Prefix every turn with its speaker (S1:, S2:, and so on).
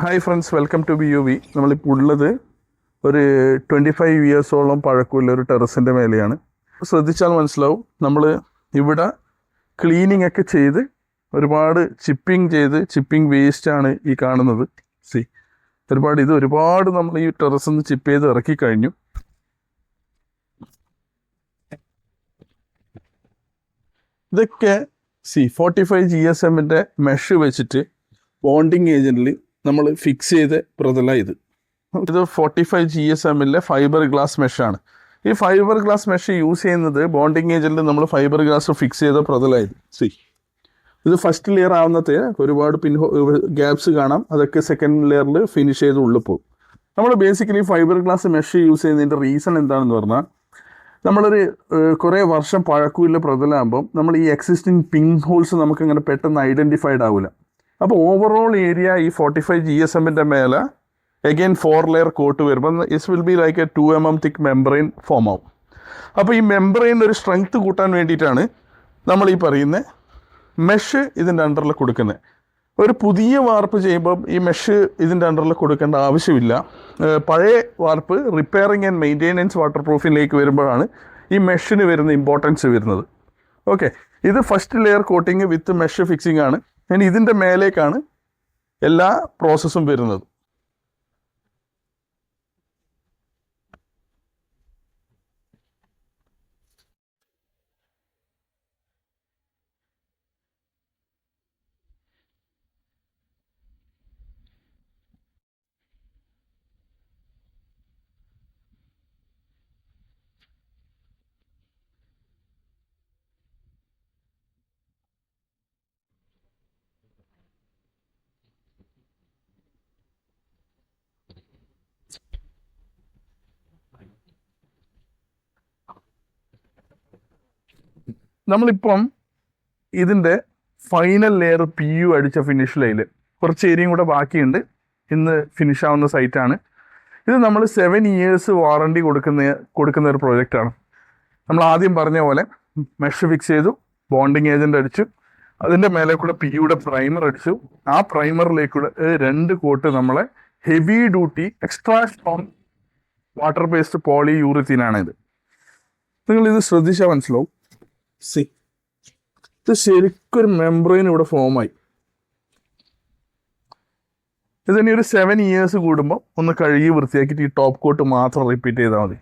S1: Hi friends, welcome to BUV. നമ്മളിപ്പോൾ ഉള്ളത് ഒരു 25 ഇയേഴ്സോളം പഴക്കമുള്ള ഒരു ടെറസിൻ്റെ മേലെയാണ്. ശ്രദ്ധിച്ചാൽ മനസ്സിലാവും, നമ്മൾ ഇവിടെ ക്ലീനിങ് ഒക്കെ ചെയ്ത് ഒരുപാട് ചിപ്പിംഗ് വേസ്റ്റാണ് ഈ കാണുന്നത്. ഒരുപാട് നമ്മൾ ഈ ടെറസിൽ നിന്ന് ചിപ്പ് ചെയ്ത് ഇറക്കി കഴിഞ്ഞു. ഇതൊക്കെ 45 GSM-ൻ്റെ മെഷ് വെച്ചിട്ട് ബോണ്ടിങ് ഏജൻറ്റിൽ നമ്മൾ ഫിക്സ് ചെയ്ത പ്രതലമാണ് ഇത് 45 GSM-ലെ ഫൈബർ ഗ്ലാസ് മെഷാണ്. ഈ ഫൈബർ ഗ്ലാസ് മെഷ് യൂസ് ചെയ്യുന്നത് ബോണ്ടിങ് ഏജൻറ്റിൽ നമ്മൾ ഫൈബർ ഗ്ലാസ് ഫിക്സ് ചെയ്ത പ്രതലമായത്. ഇത് ഫസ്റ്റ് ലെയർ ആവുന്നത്തെ ഒരുപാട് ഗ്യാപ്സ് കാണാം. അതൊക്കെ സെക്കൻഡ് ലെയറിൽ ഫിനിഷ് ചെയ്ത് ഉള്ളിൽ പോകും. നമ്മൾ basically fibre glass mesh use ചെയ്യുന്നതിൻ്റെ റീസൺ എന്താണെന്ന് പറഞ്ഞാൽ, നമ്മളൊരു കുറേ വർഷം പഴക്കമുള്ള പ്രതലാകുമ്പം നമ്മൾ ഈ എക്സിസ്റ്റിംഗ് പിൻ ഹോൾസ് നമുക്കിങ്ങനെ പെട്ടെന്ന് ഐഡൻറ്റിഫൈഡ് ആവില്ല. അപ്പോൾ ഓവറോൾ ഏരിയ ഈ 45 GSM-ൻ്റെ മേലെ അഗെയിൻ 4 ലെയർ കോട്ട് വരുമ്പോൾ it's will be like A 2 mm thick membrane form ആവും. അപ്പോൾ ഈ മെംബ്രെയിൻ്റെ ഒരു സ്ട്രെങ്ത് കൂട്ടാൻ വേണ്ടിയിട്ടാണ് നമ്മൾ ഈ പറയുന്ന മെഷ് ഇതിൻ്റെ അണ്ടറിൽ കൊടുക്കുന്നത്. ഒരു പുതിയ വാർപ്പ് ചെയ്യുമ്പം ഈ മെഷ് ഇതിൻ്റെ അണ്ടറിൽ കൊടുക്കേണ്ട ആവശ്യമില്ല. പഴയ വാർപ്പ് റിപ്പയറിങ് ആൻഡ് മെയിൻ്റെനൻസ് വാട്ടർ പ്രൂഫിലേക്ക് വരുമ്പോഴാണ് ഈ മെഷിന് വരുന്ന ഇമ്പോർട്ടൻസ് വരുന്നത്. ഓക്കെ, ഇത് ഫസ്റ്റ് ലെയർ കോട്ടിങ് വിത്ത് മെഷ് ഫിക്സിംഗ് ആണ്. ഇനി ഇതിൻ്റെ മേലേക്കാണ് എല്ലാ പ്രോസസ്സും വരുന്നത്. നമ്മളിപ്പം ഇതിൻ്റെ ഫൈനൽ ലെയർ PU അടിച്ച ഫിനിഷ് ലൈനിൽ കുറച്ച് ഏരിയയും കൂടെ ബാക്കിയുണ്ട്. ഇന്ന് ഫിനിഷ് ആവുന്ന സൈറ്റാണ് ഇത്. നമ്മൾ 7 years വാറണ്ടി കൊടുക്കുന്ന ഒരു പ്രോജക്റ്റാണ്. നമ്മൾ ആദ്യം പറഞ്ഞ പോലെ മെഷ് ഫിക്സ് ചെയ്തു, ബോണ്ടിങ് ഏജൻറ്റ് അടിച്ചു, അതിൻ്റെ മേലെ കൂടെ PUയുടെ പ്രൈമർ അടിച്ചു. ആ പ്രൈമറിലേക്കൂടെ 2 കോട്ട് നമ്മളെ heavy duty extra strong water based പോളി യൂറിത്തീനാണിത്. നിങ്ങളിത് ശ്രദ്ധിച്ചാൽ മനസ്സിലാവും. ഇത് ശരിക്കൊരു മെംബ്രെയിൻ ഇവിടെ ഫോമായി. ഇതിനി ഒരു 7 years കൂടുമ്പോൾ ഒന്ന് കഴുകി വൃത്തിയാക്കിയിട്ട് ഈ ടോപ്പ് കോട്ട് മാത്രം റിപ്പീറ്റ് ചെയ്താൽ മതി.